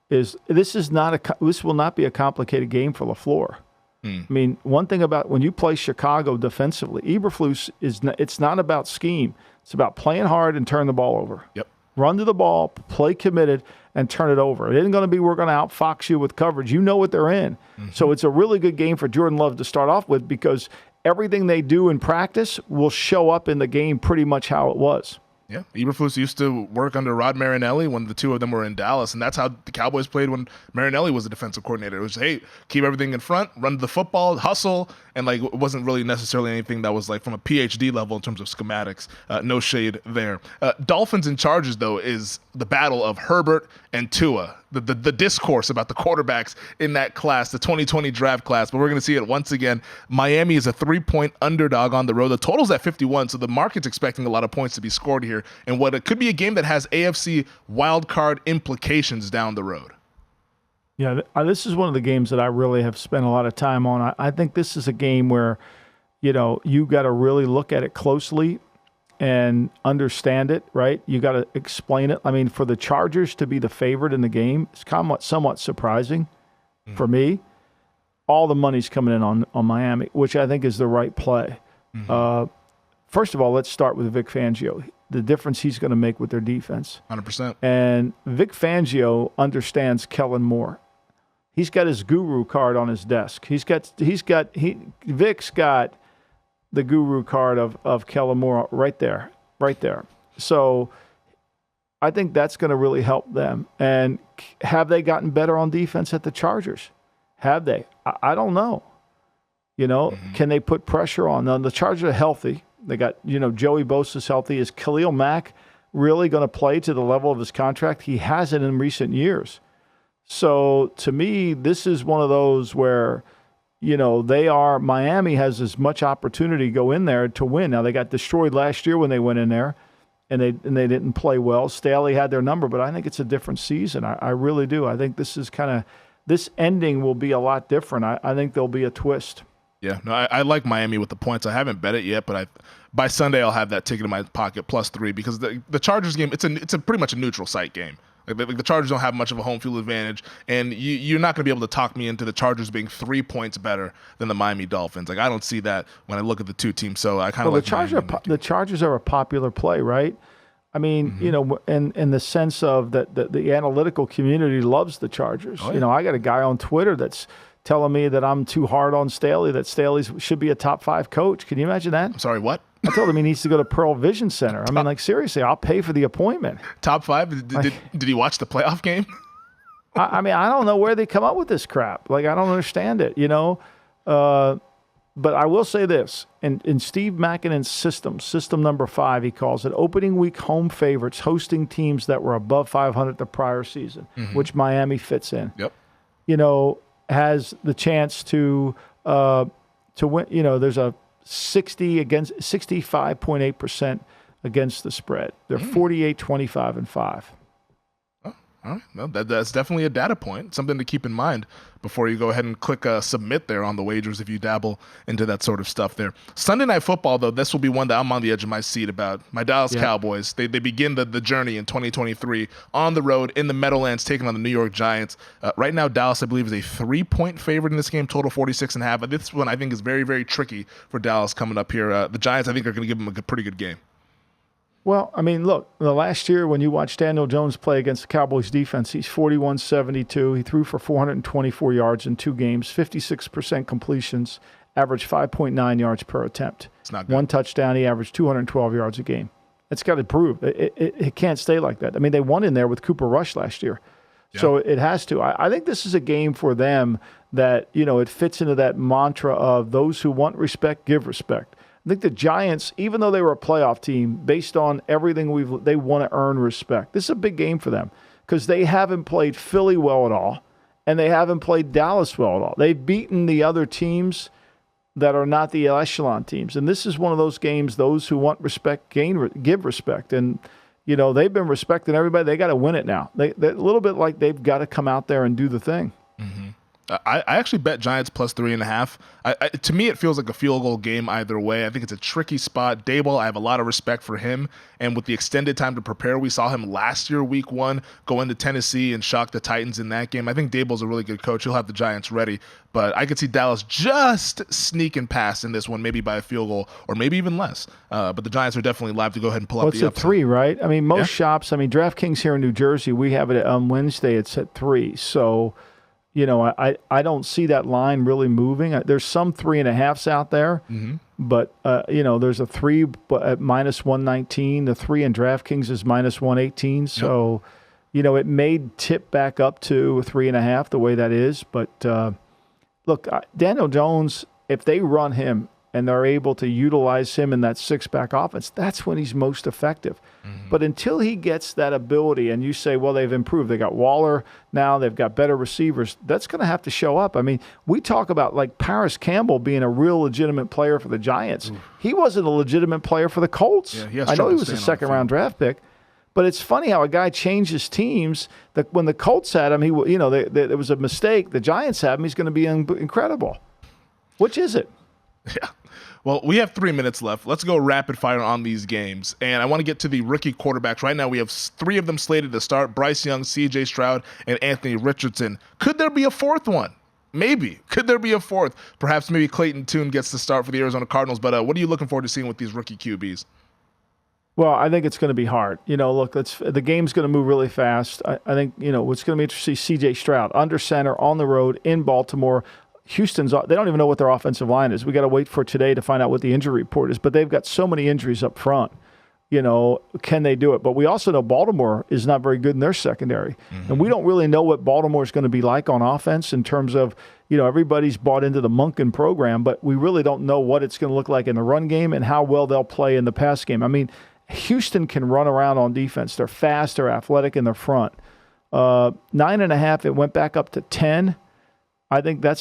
is this will not be a complicated game for LaFleur. I mean, one thing about when you play Chicago defensively, Eberflus it's not about scheme. It's about playing hard and turn the ball over. Yep. Run to the ball, play committed, and turn it over. It isn't going to be we're going to outfox you with coverage. You know what they're in. So it's a really good game for Jordan Love to start off with because everything they do in practice will show up in the game pretty much how it was. Yeah, Eberflus used to work under Rod Marinelli when the 2 of them were in Dallas, and that's how the Cowboys played when Marinelli was the defensive coordinator. It was, hey, keep everything in front, run the football, hustle, and like it wasn't really necessarily anything that was like from a PhD level in terms of schematics. No shade there. Dolphins and Chargers, though, is the battle of Herbert and Tua. The discourse about the quarterbacks in that class, the 2020 draft class, but we're going to see it once again. Miami is a 3-point underdog on the road. The total's at 51, so the market's expecting a lot of points to be scored here in what it could be a game that has AFC wildcard implications down the road. Yeah, this is one of the games that I really have spent a lot of time on. I think this is a game where, you got to really look at it closely and understand it, right? You got to explain it. I mean, for the Chargers to be the favorite in the game, it's somewhat surprising for me. All the money's coming in on Miami, which I think is the right play. First of all, let's start with Vic Fangio. The difference he's going to make with their defense. 100%. And Vic Fangio understands Kellen Moore. He's got his guru card on his desk. Vic's got the guru card of Kellen Moore right there. So I think that's going to really help them. And have they gotten better on defense at the Chargers? Have they? I don't know. Can they put pressure on them? The Chargers are healthy. They got, Joey Bosa's healthy. Is Khalil Mack really going to play to the level of his contract? He hasn't in recent years. So to me, this is one of those where, Miami has as much opportunity to go in there to win. Now, they got destroyed last year when they went in there and they didn't play well. Staley had their number, but I think it's a different season. I really do. I think this is this ending will be a lot different. I think there'll be a twist. Yeah, no, I like Miami with the points. I haven't bet it yet, but by Sunday I'll have that ticket in my pocket +3 because the Chargers game, it's a pretty much a neutral site game. Like the Chargers don't have much of a home field advantage, and you're not going to be able to talk me into the Chargers being 3 points better than the Miami Dolphins. Like I don't see that when I look at the 2 teams. So I kind of the Chargers are a popular play, right? I mean, in the sense of that the analytical community loves the Chargers. Oh, yeah. I got a guy on Twitter that's telling me that I'm too hard on Staley, that Staley should be a top 5 coach. Can you imagine that? I'm sorry, what? I told him he needs to go to Pearl Vision Center. I mean, like, seriously, I'll pay for the appointment. Top 5? Did he watch the playoff game? I mean, I don't know where they come up with this crap. Like, I don't understand it, But I will say this, in Steve Makinen's system number 5, he calls it opening week home favorites, hosting teams that were above 500 the prior season, which Miami fits in. Yep. Has the chance to win. There's a 65.8% against the spread. They're 48, 25, and 5. Oh, all All right. No, that's definitely a data point, something to keep in mind before you go ahead and click submit there on the wagers if you dabble into that sort of stuff there. Sunday Night Football, though, this will be one that I'm on the edge of my seat about. My Dallas Cowboys, they begin the journey in 2023 on the road in the Meadowlands, taking on the New York Giants. Right now, Dallas, I believe, is a 3-point favorite in this game, total 46.5. But this one, I think, is very, very tricky for Dallas coming up here. The Giants, I think, are going to give them a pretty good game. Well, I mean, look, the last year when you watched Daniel Jones play against the Cowboys defense, he's 41-72. He threw for 424 yards in 2 games, 56% completions, averaged 5.9 yards per attempt. It's not good. 1 touchdown, he averaged 212 yards a game. It's got to prove. It can't stay like that. I mean, they won in there with Cooper Rush last year. Yeah. So it has to. I think this is a game for them that, it fits into that mantra of those who want respect, give respect. I think the Giants, even though they were a playoff team, based on everything they want to earn respect. This is a big game for them because they haven't played Philly well at all, and they haven't played Dallas well at all. They've beaten the other teams that are not the echelon teams, and this is one of those games. Those who want respect give respect, and they've been respecting everybody. They got to win it now. They're a little bit like they've got to come out there and do the thing. Mm-hmm. I actually bet Giants plus 3.5. To me, it feels like a field goal game either way. I think it's a tricky spot. Daboll, I have a lot of respect for him. And with the extended time to prepare, we saw him last year, week 1, go into Tennessee and shock the Titans in that game. I think Daboll's a really good coach. He'll have the Giants ready. But I could see Dallas just sneaking past in this one, maybe by a field goal or maybe even less. But the Giants are definitely live to go ahead and pull up the upside. It's at 3, right? I mean, most shops, DraftKings here in New Jersey, we have it on Wednesday. It's at 3. So... I don't see that line really moving. There's some 3.5s out there, but, there's a 3 at minus 119. The 3 in DraftKings is minus 118. So, it may tip back up to 3.5 the way that is. But, look, Daniel Jones, if they run him and they're able to utilize him in that 6-back offense, that's when he's most effective. But until he gets that ability and you say, well, they've improved. They got Waller now. They've got better receivers. That's going to have to show up. I mean, we talk about like Paris Campbell being a real legitimate player for the Giants. Oof. He wasn't a legitimate player for the Colts. Yeah, I know he was a second-round draft pick. But it's funny how a guy changes teams. That when the Colts had him, there was a mistake. The Giants have him. He's going to be incredible. Which is it? Yeah. Well, we have 3 minutes left. Let's go rapid fire on these games. And I want to get to the rookie quarterbacks. Right now, we have 3 of them slated to start: Bryce Young, C.J. Stroud, and Anthony Richardson. Could there be a 4th one? Maybe. Could there be a 4th? Perhaps maybe Clayton Tune gets the start for the Arizona Cardinals. But what are you looking forward to seeing with these rookie QBs? Well, I think it's going to be hard. Look, the game's going to move really fast. I think, what's going to be interesting to see C.J. Stroud under center on the road in Baltimore. Houston's, they don't even know what their offensive line is. We got to wait for today to find out what the injury report is, but they've got so many injuries up front. Can they do it? But we also know Baltimore is not very good in their secondary. And we don't really know what Baltimore is going to be like on offense in terms of, everybody's bought into the Monken program, but we really don't know what it's going to look like in the run game and how well they'll play in the pass game. I mean, Houston can run around on defense. They're fast, they're athletic in the front. 9.5, it went back up to 10. I think I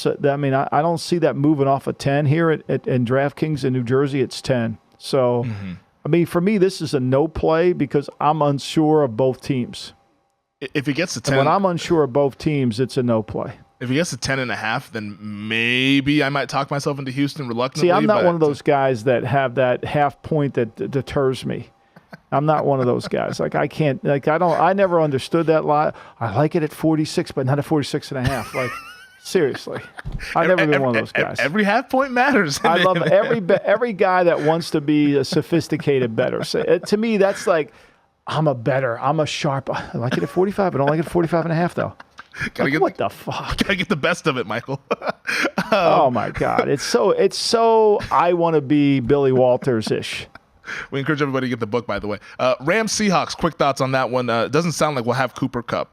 don't see that moving off of 10 here in DraftKings in New Jersey. It's 10. So, for me, this is a no play because I'm unsure of both teams. If he gets to 10, and when I'm unsure of both teams, it's a no play. If he gets to 10.5, then maybe I might talk myself into Houston reluctantly. See, I'm not one of those guys that have that half point that deters me. I'm not one of those guys. I never understood that lie. I like it at 46, but not at 46.5. Seriously, I've never been one of those guys. Every half point matters. I love every guy that wants to be a sophisticated bettor. So, to me, that's like, I'm a bettor. I'm a sharp. I like it at 45. I don't like it at 45.5, though. What the fuck? Gotta get the best of it, Michael. Oh my God, it's so. I want to be Billy Walters-ish. We encourage everybody to get the book, by the way. Rams Seahawks. Quick thoughts on that one. Doesn't sound like we'll have Cooper Kupp.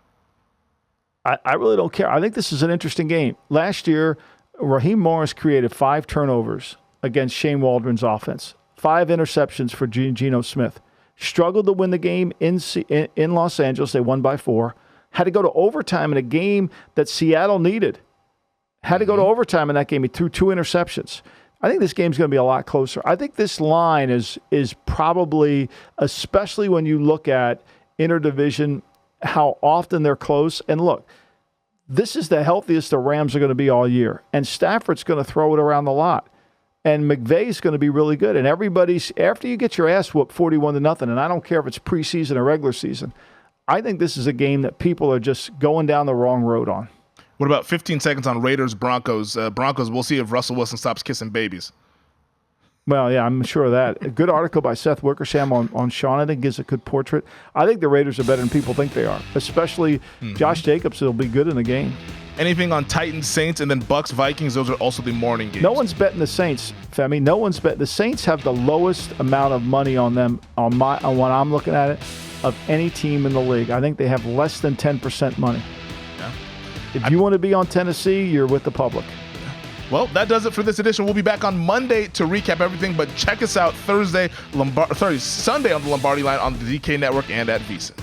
I really don't care. I think this is an interesting game. Last year, Raheem Morris created 5 turnovers against Shane Waldron's offense, 5 interceptions for Geno Smith. Struggled to win the game in Los Angeles. They won by 4. Had to go to overtime in a game that Seattle needed. Had to go to overtime in that game. He threw 2 interceptions. I think this game's going to be a lot closer. I think this line is probably, especially when you look at interdivision how often they're close. And look, this is the healthiest the Rams are going to be all year. And Stafford's going to throw it around the lot. And McVay's going to be really good. And after you get your ass whooped 41-0, and I don't care if it's preseason or regular season, I think this is a game that people are just going down the wrong road on. What about 15 seconds on Raiders-Broncos? Broncos, we'll see if Russell Wilson stops kissing babies. Well, yeah, I'm sure of that. A good article by Seth Wickersham on Sean, I think, gives a good portrait. I think the Raiders are better than people think they are, especially Josh Jacobs will be good in the game. Anything on Titans, Saints, and then Bucks, Vikings, those are also the morning games. No one's betting the Saints, Femi. No one's betting. The Saints have the lowest amount of money on them on when I'm looking at it of any team in the league. I think they have less than 10% money. Yeah. If you want to be on Tennessee, you're with the public. Well, that does it for this edition. We'll be back on Monday to recap everything, but check us out Sunday on the Lombardi Line on the DK Network and at VSiN.